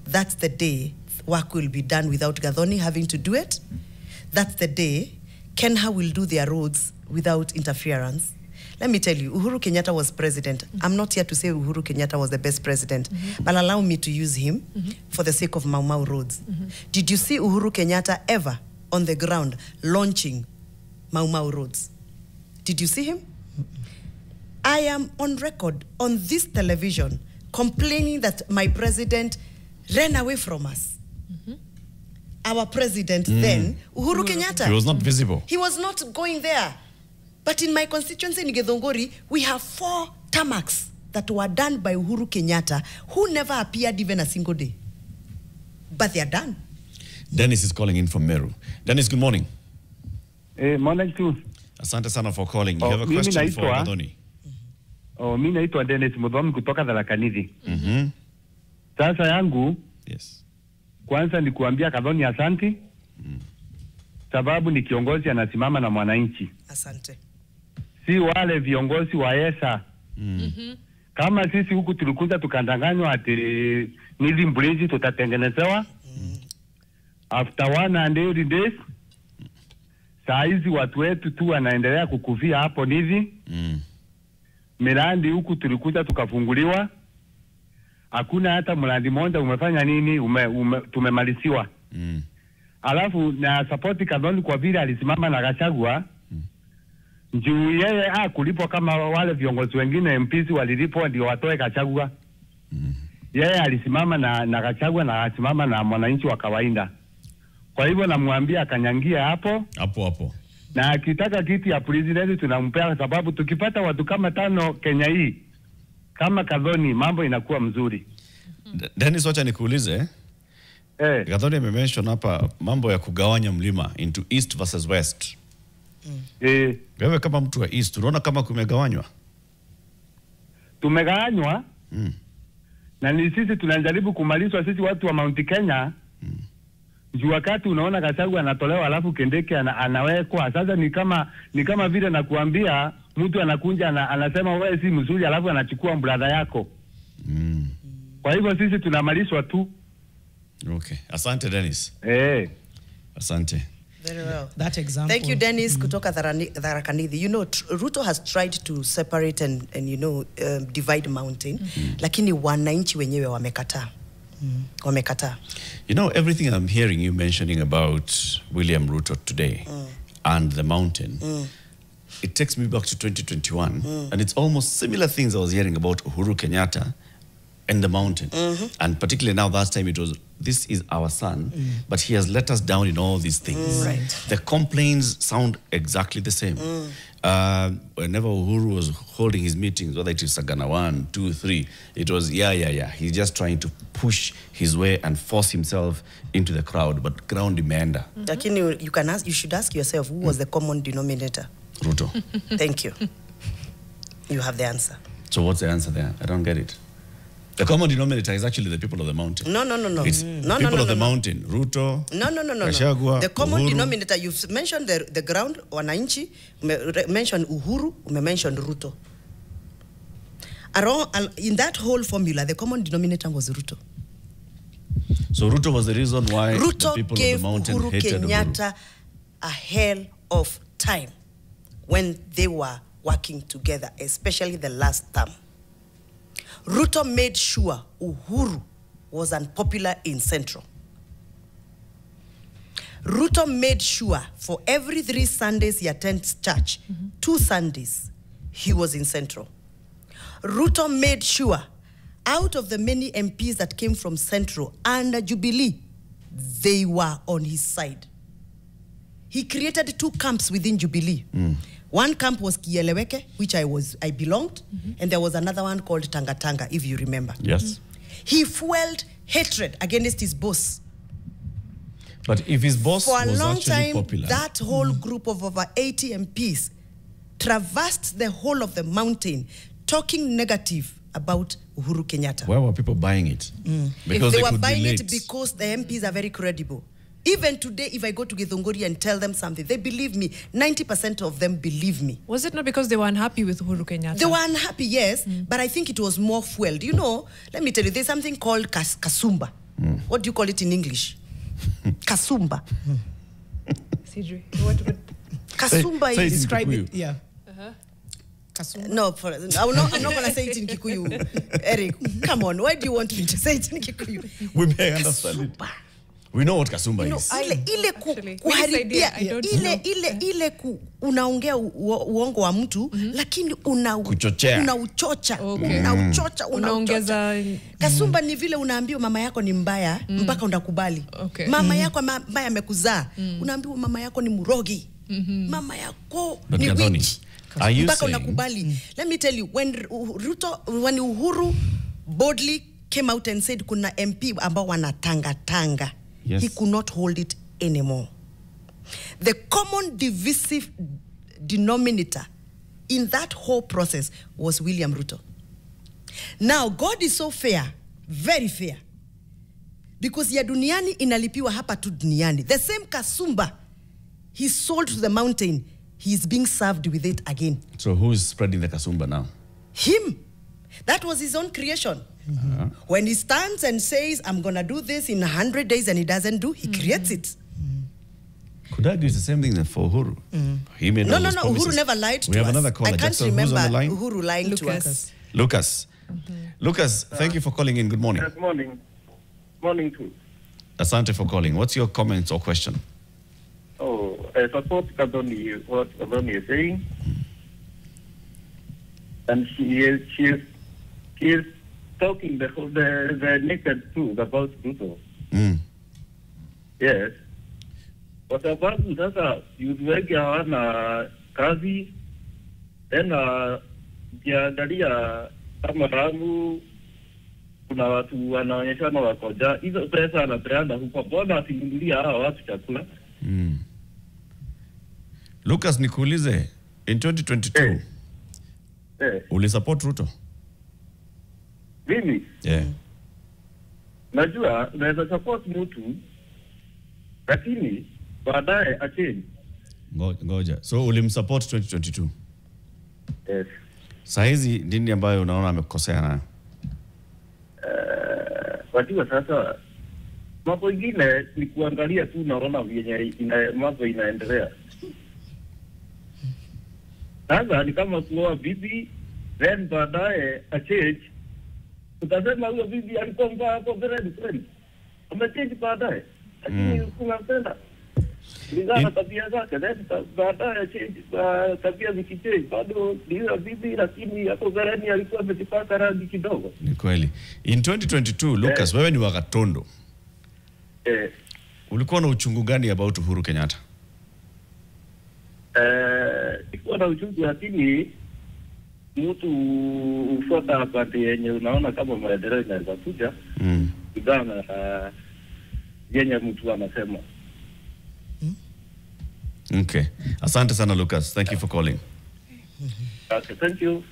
that's the day work will be done without Gathoni having to do it. That's the day Kenya will do their roads without interference. Let me tell you, Uhuru Kenyatta was president. I'm not here to say Uhuru Kenyatta was the best president, but allow me to use him for the sake of Mau Mau roads. Did you see Uhuru Kenyatta ever on the ground launching Mau Mau roads? Did you see him? I am on record on this television complaining that my president ran away from us. Our president then, Uhuru Kenyatta. He was not visible. He was not going there. But in my constituency in Githunguri, we have 4 tarmacs that were done by Uhuru Kenyatta, who never appeared even a single day. But they are done. Dennis is calling in from Meru. Dennis, good morning. Morning too. Asante sana for calling. You have a question for Gathoni. Mimi naitwa Dennis Mudhomi kutoka Tharaka-Nithi. Sasa yangu, yes. Kwanza ni kuambia Gathoni asante. Sababu ni kiongozi anasimama na mwananchi. Asante. Si wale viongozi wa ESA. Kama sisi huku tulikuja tukandanganywa ati nizi mbulezi tutatengenezewa. After 180 days, saa hizi watu wetu tu wanaendelea kukufia hapo nizi. Mirandi huku tulikuja tukafunguliwa. Hakuna hata mradi mmoja umefanya nini, tumemaliziwa. Alafu na support Gathoni kwa vile alisimama na Gachagua. Njuu yeye kulipwa kama wale viongozi wengine MPs walilipwa ndio watoe Gachagua. Yeye alisimama na Gachagua na alisimama na mwananchi wa kawaida. Kwa hivyo namwambia akanyangia hapo. Hapo. Na akitaka kiti ya president tunampea, sababu tukipata watu kama 5 Kenya hii kama Gathoni mambo inakuwa mzuri. Dennis, wacha nikuulize. Gathoni amemention hapa mambo ya kugawanya mlima into east versus west. Wewe kama mtu wa east, unaona kama kumegawanywa? Tumegawanywa. Na ni sisi tunajaribu kumalizwa sisi watu wa Mount Kenya. Juu wakati unaona Gachagua anatolewa alafu Kindiki anawekwa. Sasa ni kama vile nakuambia mtu anakunja anasema wewe si mzuri alafu anachukua brother yako. Kwa hivyo sisi tunamalizwa tu. Okay. Asante Dennis. Asante. Very well. That example. Thank you, Dennis, kutoka Tharaka-Nithi. You know, Ruto has tried to separate and divide mountain, lakini wananchi wenyewe wamekataa. Wamekataa. You know, everything I'm hearing you mentioning about William Ruto today and the mountain, it takes me back to 2021, and it's almost similar things I was hearing about Uhuru Kenyatta and the mountain. And particularly now, last time it was, this is our son, but he has let us down in all these things. Right. The complaints sound exactly the same. Whenever Uhuru was holding his meetings, whether it is Sagana 1, 2, 3, it was, he's just trying to push his way and force himself into the crowd, but ground demander. You should ask yourself, who was the common denominator? Ruto. Thank you. You have the answer. So what's the answer there? I don't get it. The common denominator is actually the people of the mountain. No. It's people of the mountain. Ruto. No. Gachagua, the common Uhuru. denominator, you've mentioned the ground, wananchi, mentioned Uhuru, mentioned Ruto. In that whole formula, the common denominator was Ruto. So Ruto was the reason why Ruto the people gave of the mountain Uhuru hated Kenyatta Uhuru. a hell of time when they were working together, especially the last term. Ruto made sure Uhuru was unpopular in Central. Ruto made sure for every 3 Sundays he attends church, 2 Sundays he was in Central. Ruto made sure out of the many MPs that came from Central under Jubilee, they were on his side. He created 2 camps within Jubilee. One camp was Kieleweke, which I belonged, and there was another one called Tanga Tanga, if you remember. Yes. He fueled hatred against his boss. But if his boss For a was long actually time, popular, that whole group of over 80 MPs traversed the whole of the mountain, talking negative about Uhuru Kenyatta. why were people buying it? Because They were could buying relate. it because the MPs are very credible. Even today, if I go to Githunguri and tell them something, they believe me. 90% of them believe me. Was it not because they were unhappy with Uhuru Kenyatta? They were unhappy, yes, but I think it was more fueled. You know, let me tell you, there's something called kasumba. What do you call it in English? Kasumba. Sidri, what? Kasumba Say it is... in Describe Kikuyu. it. Yeah. No, I'm not going to say it in Kikuyu. Eric, come on. Why do you want me to say it in Kikuyu? We may understand it. We know what kasumba is. Kuharibia unaongea uongo wa mtu lakini unauchocha unaongeza. Kasumba ni vile unaambiwa mama yako ni mbaya mpaka unakubali. Mama yako mbaya amekuzaa unaambiwa mama yako ni murogi. Mama yako ni witch mpaka unakubali. Let me tell you, when Uhuru boldly came out and said kuna MP ambao wanatanga, he could not hold it anymore. The common divisive denominator in that whole process was William Ruto. Now God is so fair, very fair, because ya duniani inalipiwa hapa tu duniani. The same kasumba he sold to the mountain, he is being served with it again. So who is spreading the kasumba now? Him. That was his own creation. When he stands and says, I'm going to do this in 100 days and he doesn't do, he creates it. Could I do the same thing for Uhuru? He made no, Uhuru never lied to us. We have another caller. I can't remember Uhuru lying to us. Lucas. Lucas, thank you for calling in. Good morning. Good morning. Morning too. Asante for calling. What's your comment or question? I support Gathoni, what Gathoni is saying. And she is talking the naked truth about Ruto. Yes. Kwa sababu sasa youth wengi hawana kazi, tena ukiangalia kama Ramu kuna watu wanaonyeshana wakoja, hizo pesa anapeana huko, mbona asinunulia hawa watu chakula? Lucas, nikuulize, in 2022 ulisupport Ruto? Mimi? Yeah. Najua naweza support mtu lakini baadaye acheni. Ngoja. So ulimsupport 2022? Yes. Saizi nini ambayo unaona amekosea nayo? Wajua sasa mambo ingine ni kuangalia tu naona vyenye mambo inaendelea. Sasa ni kama kuoa bibi then baadaye achange. Utasema huyo bibi alikuwa mbaya hapo mbele. Amechange baadaye. Lakini unapenda Ligana tabia zake, baadaye tabia zikichange, bado ndio bibi lakini hapo zarani alikuwa amejipaka rangi kidogo. Ni kweli. In 2022, Lucas, wewe ni wa Gatondo. Ulikuwa na uchungu gani about Uhuru Kenyatta? Ilikuwa na uchungu lakini mtu ufuata pande yenye unaona kama maendeleo inaweza kuja. Ligana yenye mtu anasema. Okay. Asante sana Lucas. Thank you for calling. Okay, thank you.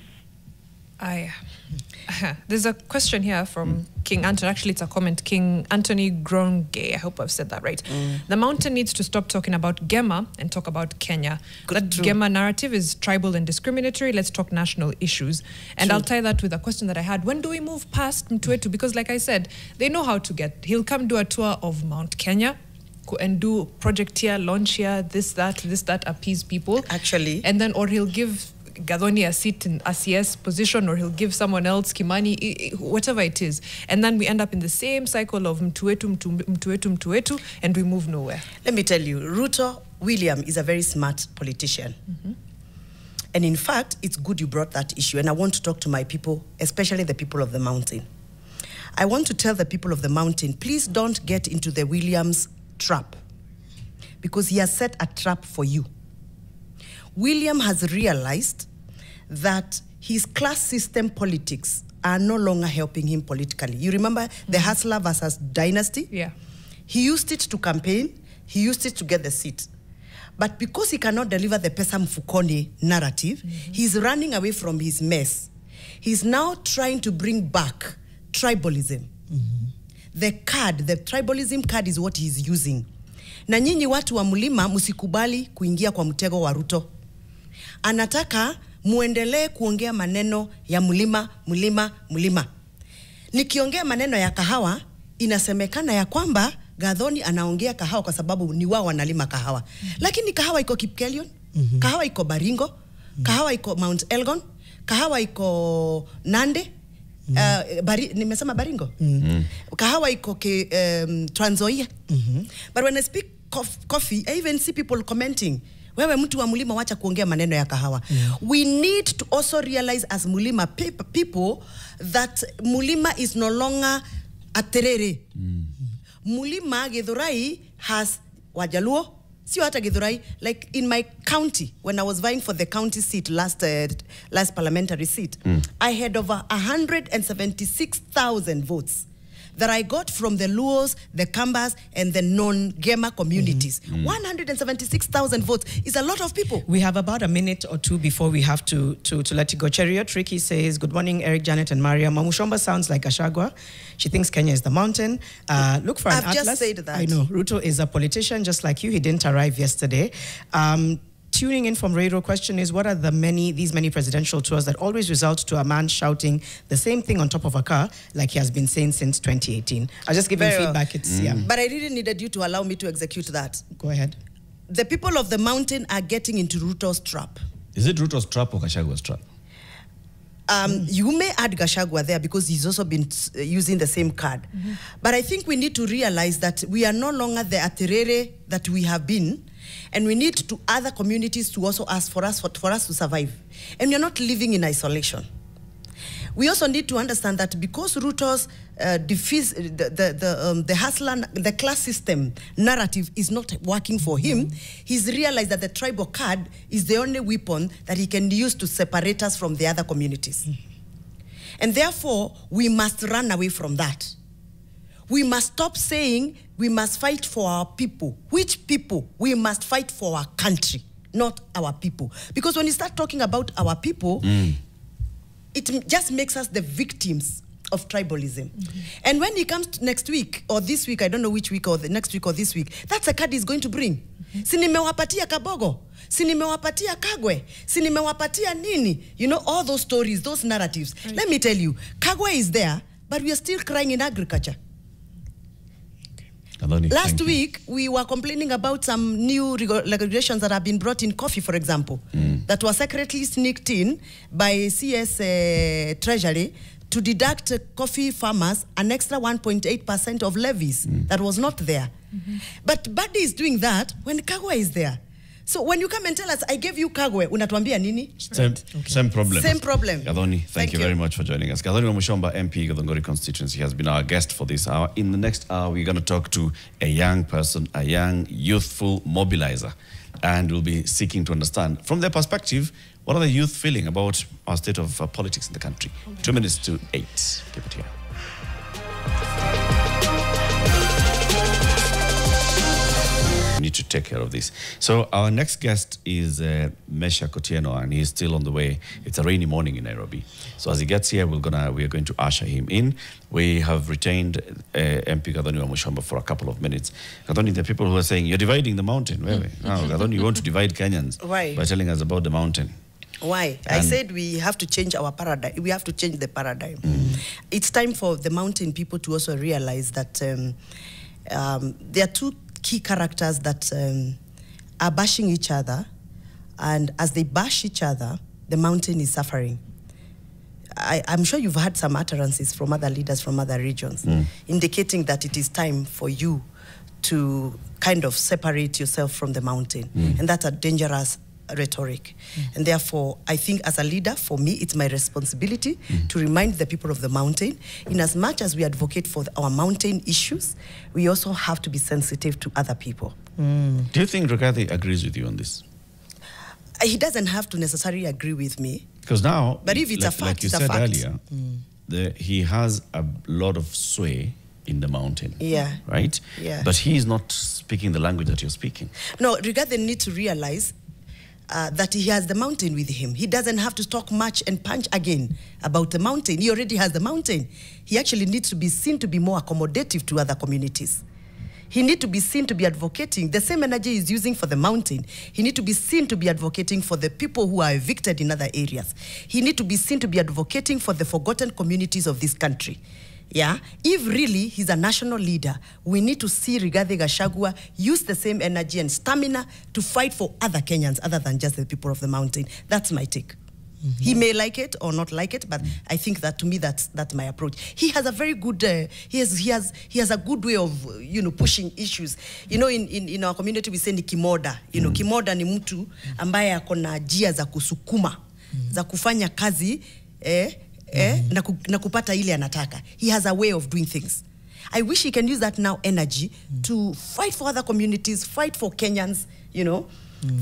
There's a question here from King Anthony. Actually, it's a comment. King Anthony Gronge. I hope I've said that right. The mountain needs to stop talking about Gema and talk about Kenya. That Gema narrative is tribal and discriminatory. Let's talk national issues. And I'll tie that with a question that I had. When do we move past Mtuetu? Because like I said, they know how to get. He'll come do a tour of Mount Kenya and do project here, launch here, this, that, appease people. Actually. And then, or he'll give Gathoni a seat in a CS position, or he'll give someone else Kimani, whatever it is. And then we end up in the same cycle of Mtuetu, and we move nowhere. Let me tell you, Ruto William is a very smart politician. And in fact, it's good you brought that issue. And I want to talk to my people, especially the people of the mountain. I want to tell the people of the mountain, please don't get into the Williams trap, because he has set a trap for you. William has realized that his class system politics are no longer helping him politically. You remember the Hustler versus Dynasty? Yeah. He used it to campaign, he used it to get the seat. But because he cannot deliver the Pesa Mfukoni narrative, he's running away from his mess. He's now trying to bring back tribalism. The tribalism card is what he's using. Na nyinyi watu wa mlima msikubali kuingia kwa mtego wa Ruto. Anataka muendelee kuongea maneno ya mlima. Nikiongea maneno ya kahawa, inasemekana ya kwamba Gathoni anaongea kahawa kwa sababu ni wao wanalima kahawa. Lakini kahawa iko Kipkelion, kahawa iko Baringo, kahawa iko Mount Elgon, kahawa iko Nande, nimesema Baringo. Kahawa iko Trans Nzoia. But when I speak coffee, I even see people commenting, wewe mtu wa Mulima wacha kuongea maneno ya kahawa. We need to also realize as Mulima people that Mulima is no longer a terere. Mulima, Githurai has Wajaluo, sio hata Githurai. Like in my county, when I was vying for the county seat, last parliamentary seat, I had over 176,000 votes that I got from the Luos, the Kambas, and the non-Gema communities. 176,000 votes is a lot of people. We have about a minute or two before we have to let you go. Cheriot Ricky says, good morning, Eric, Janet, and Maria. Wamuchomba sounds like Gachagua. She thinks Kenya is the mountain. Look for an atlas. I've just said that. I know. Ruto is a politician just like you. He didn't arrive yesterday. Tuning in from radio, question is, what are these many presidential tours that always result to a man shouting the same thing on top of a car like he has been saying since 2018? I'll just give him feedback. But I really needed you to allow me to execute that. Go ahead. The people of the mountain are getting into Ruto's trap. Is it Ruto's trap or Gashagua's trap? You may add Gachagua there because he's also been using the same card. But I think we need to realize that we are no longer the Aterere that we have been, and we need to other communities to also ask for us to survive. And we are not living in isolation. We also need to understand that because Ruto's the hustler, the class system narrative is not working for him, he's realized that the tribal card is the only weapon that he can use to separate us from the other communities. And therefore, we must run away from that. We must stop saying we must fight for our people. Which people? We must fight for our country, not our people. Because when you start talking about our people, it just makes us the victims of tribalism. And when he comes next week or this week, I don't know which week or the next week or this week, that's a card he's going to bring. Sinimewapatia Kabogo, sinimewapatia Kagwe, sinimewapatia Nini. You know, all those stories, those narratives. Right. Let me tell you, Kagwe is there, but we are still crying in agriculture. Last week, we were complaining about some new regulations that have been brought in coffee, for example, that were secretly sneaked in by CS Treasury to deduct coffee farmers an extra 1.8% of levies that was not there. But Buddy is doing that when Kagwe is there. So when you come and tell us, I gave you Kagwe, unatuambia nini? Same problem. Same problem. Gathoni, thank you very much for joining us. Gathoni Wamuchomba, MP, Githunguri constituency, has been our guest for this hour. In the next hour, we're going to talk to a young person, a young, youthful mobilizer. And we'll be seeking to understand, from their perspective, what are the youth feeling about our state of politics in the country? 2 minutes to 8. Keep it here. Need to take care of this. So our next guest is Mesha Kotieno, and he's still on the way. It's a rainy morning in Nairobi. So as he gets here, we are going to usher him in. We have retained MP Gathoni Wamuchomba for a couple of minutes. Gathoni, the people who are saying, you're dividing the mountain. Now, Gathoni, you want to divide Kenyans. Why? By telling us about the mountain. Why? I said we have to change our paradigm. We have to change the paradigm. It's time for the mountain people to also realize that there are two key characters that are bashing each other, and as they bash each other, the mountain is suffering. I'm sure you've had some utterances from other leaders from other regions indicating that it is time for you to kind of separate yourself from the mountain, and that's a dangerous rhetoric. And therefore, I think as a leader, for me, it's my responsibility to remind the people of the mountain, in as much as we advocate for our mountain issues, we also have to be sensitive to other people. Do you think Rigathi agrees with you on this? He doesn't have to necessarily agree with me. Because now, but if it's a fact, like you it's said a fact. Earlier, he has a lot of sway in the mountain. Yeah. Right? Yeah. But he is not speaking the language that you're speaking. No, Rigathi needs to realize that he has the mountain with him. He doesn't have to talk much and punch again about the mountain. He already has the mountain. He actually needs to be seen to be more accommodative to other communities. He needs to be seen to be advocating the same energy he's using for the mountain. He needs to be seen to be advocating for the people who are evicted in other areas. He needs to be seen to be advocating for the forgotten communities of this country. Yeah, if really he's a national leader, we need to see Rigathi Gachagua use the same energy and stamina to fight for other Kenyans other than just the people of the mountain. That's my take. He may like it or not like it, but I think that to me that's my approach. He has a very good he has a good way of pushing issues. In our community we say ni kimoda. Kimoda ni mtu ambaye akona njia za kusukuma, za kufanya kazi na kupata ile anataka. He has a way of doing things. I wish he can use that now energy to fight for other communities, fight for Kenyans,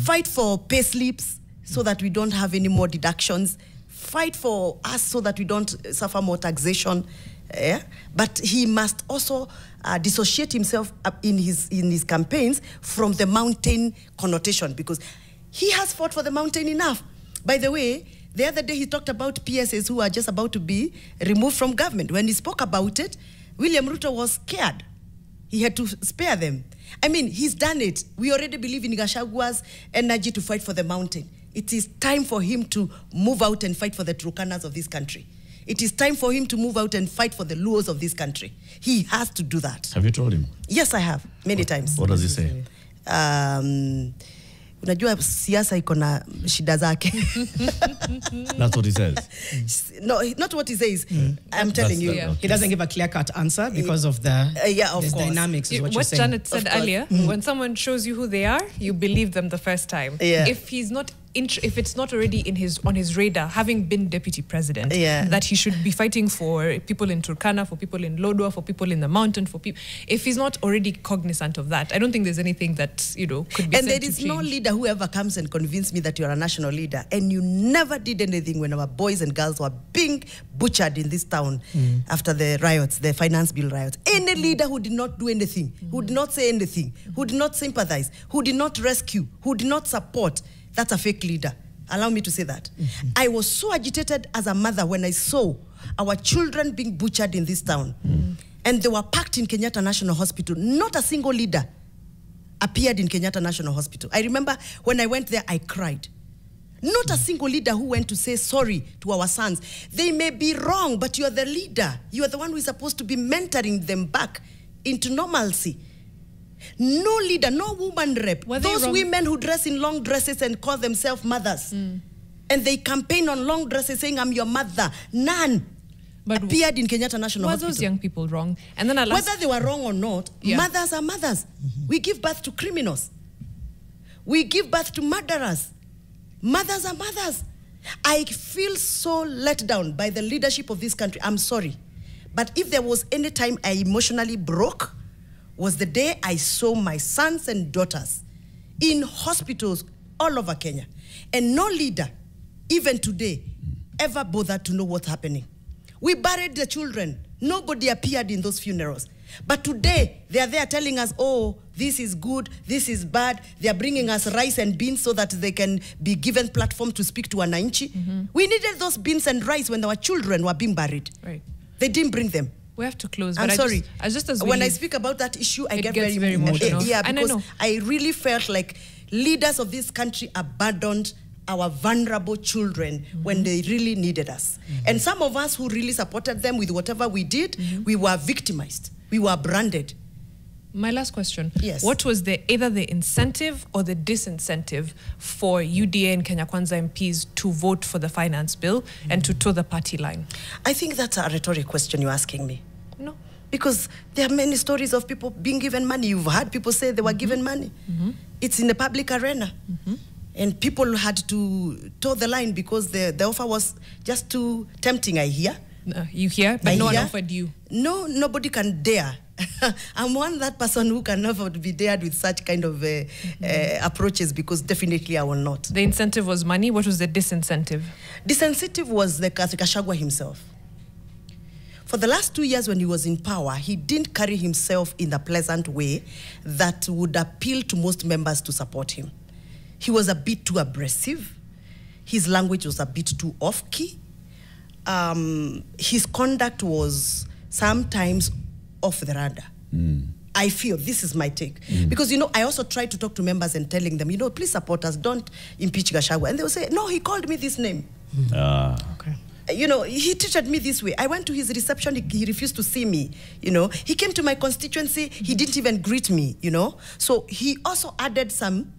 fight for pay slips, so that we don't have any more deductions, fight for us so that we don't suffer more taxation. But he must also dissociate himself in his campaigns from the mountain connotation, because he has fought for the mountain enough. By the way, the other day he talked about PSAs who are just about to be removed from government. When he spoke about it, William Ruto was scared. He had to spare them. I mean, he's done it. We already believe in Gachagwa's energy to fight for the mountain. It is time for him to move out and fight for the Turkanas of this country. It is time for him to move out and fight for the Luos of this country. He has to do that. Have you told him? Yes, I have, many times. What does he say? Unajua siasa iko na shida zake. That's what he says. No, not what he says. I'm telling you. He doesn't give a clear-cut answer because of the dynamics. Is what you're saying. Janet said earlier, when someone shows you who they are, you believe them the first time. Yeah. If it's not already on his radar, having been deputy president, that he should be fighting for people in Turkana, for people in Lodwar, for people in the mountain, for people. If he's not already cognizant of that, I don't think there's anything that could be. And said there is to no change. leader who ever comes and convinces me that you're a national leader, and you never did anything when our boys and girls were being butchered in this town after the riots, the finance bill riots. Any leader who did not do anything, who did not say anything, who did not sympathize, who did not rescue, who did not support, that's a fake leader. Allow me to say that. I was so agitated as a mother when I saw our children being butchered in this town. And they were packed in Kenyatta National Hospital. Not a single leader appeared in Kenyatta National Hospital. I remember when I went there, I cried. Not a single leader who went to say sorry to our sons. They may be wrong, but you are the leader. You are the one who is supposed to be mentoring them back into normalcy. No leader, no woman rep. Those women who dress in long dresses and call themselves mothers. And they campaign on long dresses saying, I'm your mother. None appeared in Kenyatta National Hospital. Were those young people wrong? And then whether they were wrong or not, mothers are mothers. We give birth to criminals. We give birth to murderers. Mothers are mothers. I feel so let down by the leadership of this country. I'm sorry. But if there was any time I emotionally broke, was the day I saw my sons and daughters in hospitals all over Kenya. And no leader, even today, ever bothered to know what's happening. We buried the children. Nobody appeared in those funerals. But today, they are there telling us, oh, this is good, this is bad. They are bringing us rice and beans so that they can be given platform to speak to Wananchi. We needed those beans and rice when our children were being buried. Right. They didn't bring them. We have to close. I'm but sorry. When I speak about that issue, I get gets very emotional. Yeah, because I really felt like leaders of this country abandoned our vulnerable children when they really needed us. And some of us who really supported them with whatever we did, we were victimized. We were branded. My last question. Yes. What was either the incentive or the disincentive for UDA and Kenya Kwanza MPs to vote for the finance bill and to toe the party line? I think that's a rhetoric question you're asking me. No. Because there are many stories of people being given money. You've heard people say they were given money. It's in the public arena. And people had to toe the line because the offer was just too tempting, I hear. You hear? But no one offered you. No, nobody can dare. I'm that person who can never be dared with such kind of approaches, because definitely I will not. The incentive was money. What was the disincentive? Disincentive was the Gachagua himself. For the last 2 years when he was in power, he didn't carry himself in a pleasant way that would appeal to most members to support him. He was a bit too abrasive. His language was a bit too off-key. His conduct was sometimes off the radar. I feel, this is my take. Because, I also tried to talk to members and telling them, please support us, don't impeach Gachagua. And they will say, no, he called me this name. Okay. He treated me this way. I went to his reception, he refused to see me, He came to my constituency, he didn't even greet me, So he also added some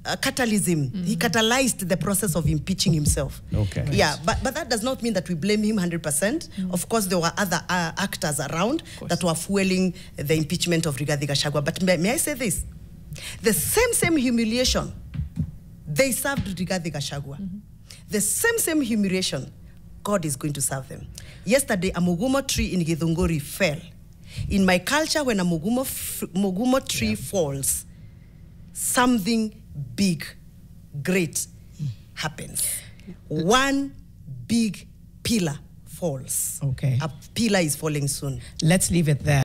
catalysm. He catalyzed the process of impeaching himself. Okay. Yeah, but that does not mean that we blame him 100%. Of course, there were other actors around that were fueling the impeachment of Rigathi Gachagua. But may I say this? The same humiliation they served Rigathi Gachagua. The same humiliation God is going to serve them. Yesterday, a mugumo tree in Githunguri fell. In my culture, when a mugumo tree falls, something big, great happens. One big pillar falls. Okay. A pillar is falling soon. Let's leave it there.